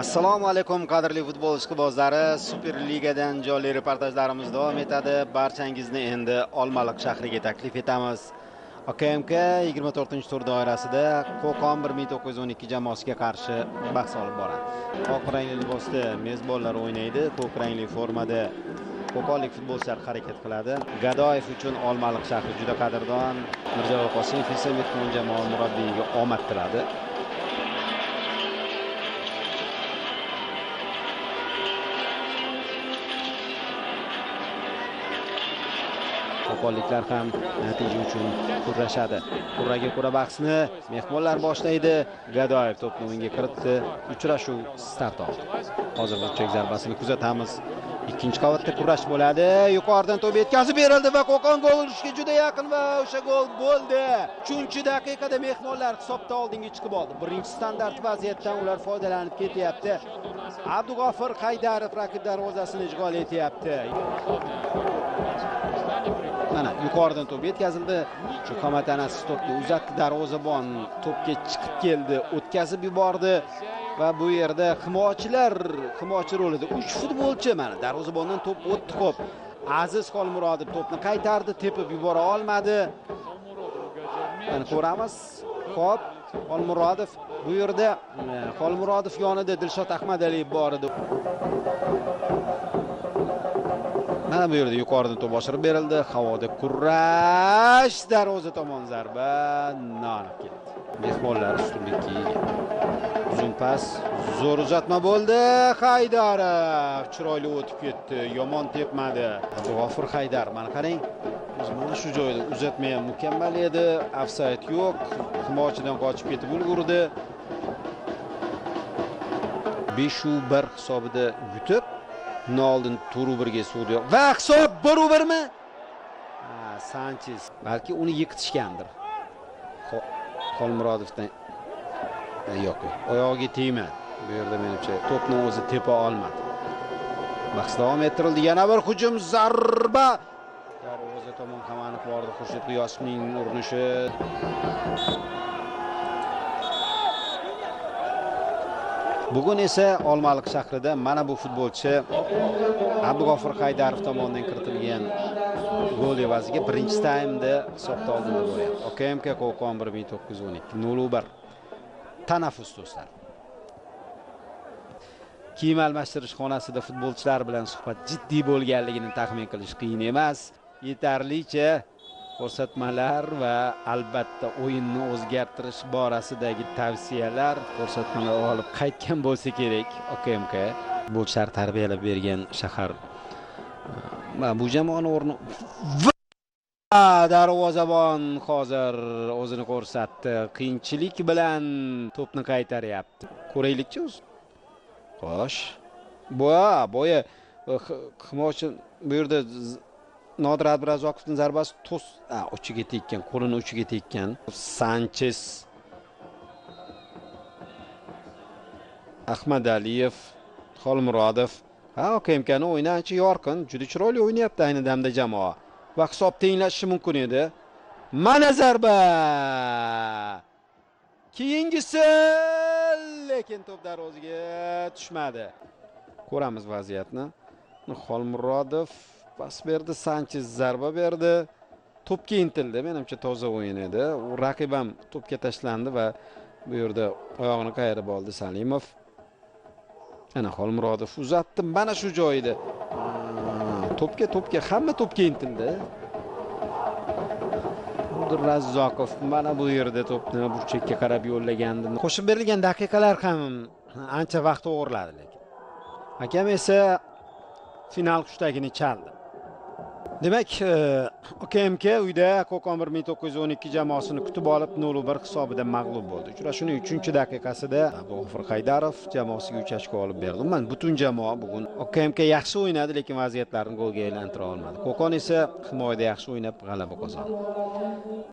Assalomu alaykum qadrli futbol ishqibozlari. Super Ligadan jonli reportajlarimiz davom etadi. Barchangizni endi Olmaliq shahriga taklif etamiz. OKMK 24-tur doirasida Qo'qon 1912 jamoasiga qarshi bahs olib boradi. Oq rangli libosda mezbonlar o'ynaydi, ko'k rangli formada qo'qonlik futbolchilar harakat qiladi. Gadoyev uchun Olmaliq shahri juda qadrdon. Mirjalol Qosimov esa Metmon jamoa murabbiyiga omad tiladi. Qo'qonliklar ham natija uchun kurashadi. Kurraga ko'ra bahsni mehmonlar boshlaydi. Gadoyev to'pni o'yinga kiritdi. Uchrashuv start oldi. Hozir burchak zarbasini kuzatamiz. Ikkinchi qavatda kurash bo'ladi. Yuqoridan to'p yetkazib berildi va Qo'qon gol urishga juda yaqin va o'sha gol bo'ldi. 3-daqiqada mehmonlar hisobda oldinga chiqib oldi. Birinchi standart vaziyatdan ular foydalanib ketyapti. Abdug'ofir Haydarov raqib darvozasini ishg'ol etyapti. Mana yuqoridan to'p yetkazildi. Shu Qamatanasiz to'pni uzatdi. Darvozabon to'pga chiqib keldi, o'tkazib yubordi va bu yerda himoyachi rolida 3 futbolchi mana darvozabondan to'p o'tdi. Xo'p, Aziz Xolmurodov to'pni qaytardi, tepib yubora olmadi. Mana ko'ramiz. Xo'p, Xolmurodov bu yerda Xolmurodov yonida Dilshod Ahmadaliyev bor edi. Mana bu yerda yuqoridan to'p oshirib berildi. Havoda kurash, darvoza tomon zarba, nonib ketdi. Mehmonlar ustunlikka ega. Uzun pas, zo'r uzatma bo'ldi. Haydarov chiroyli o'tib ketdi, yomon tepmadi. Abdug'ofir Haydar, mana qarang. Mana shu joyda uzatma ham mukammal edi. Ofsayd yo'q. Himoyachidan qochib ketib ulgurdi. 5-1 hisobida yutib oldin Turubirga sudi va hisob 1-1 mi? Sanchez balki uni yiqitishgandir. Xolmurodovdan yo'q. Oyog'iga tegmadi. Bu yerda menimcha to'pni o'zi tepa olmadi. Bahs davom ettirildi. Yana bir hujum, zarba. Darvoza tomon qamanib bordi Xurshid G'iyosovning urinishi. Bugun esa Olmaliq shahrida mana bu futbolchi Abdug'ofir Haydarov tomonidan kiritilgan gol evaziga birinchi taymda hisobda oldinda bo'lyapti. OKMK Qo'qon 1912 0-1 tanaffus do'stlar. Kiyim almashtirish xonasida futbolchilar bilan suhbat jiddiy bo'lganligini taxmin qilish qiyin emas. Yetarlicha ko'rsatmalar va albatta o'yinni o'zgartirish borasidagi tavsiyalar, ko'rsatmalar olib qaytgan bo'lsa kerak. OKMK futbolchilar tarbiyalab bergan shahar. Bu jamoani o'rni darvozabon hozir o'zini ko'rsatdi. Qiyinchilik bilan to'pni qaytaryapti. Ko'raylikchi o'zi. Xo'sh. Bo'ya himoyachi bu yerda Nodir Abdurazoqovning zarbasi uchiga tekkan, qo'lini uchiga tekkan. Sanchez, Ahmadaliyev, Xolmurodov. OKMKning o'yini ancha yorqin, juda chiroyli o'ynayapti ayni damda jamoa. Va hisob tenglashishi mumkin edi. Mana zarba! Keyingisi, lekin to'p darvozaga tushmadi. Ko'ramiz vaziyatni. Xolmurodov pas berdi, Sanchez zarba berdi. To'pga intildi. Menimcha toza o'yin edi. U raqib ham to'pga tashlandi va bu yerda oyog'ini qayirib oldi Salimov. Ana Xolmurodov uzatdi. Mana shu joyida. To'pga hamma to'pga intildi. Razzoqov mana bu yerda to'pni burchakka qarab yo'llagandi. Qo'shib berilgan daqiqalar ham ancha vaqt o'g'irladi lekin. Hakam esa final qushtigini chaldi. Demak, OKMK uyda Qo'qon 1912 jamoasini kutib olib 0-1 hisobida mag'lub bo'ldi. Uchrashuvning 3-daqiqasida Abdug'ofir Haydarov jamoasiga 3 ochko olib berdi. Umuman butun jamoa bugun OKMK yaxshi o'ynadi, lekin vaziyatlarni golga aylantira olmadi. Qo'qon esa himoyada yaxshi o'ynab g'alaba qozondi.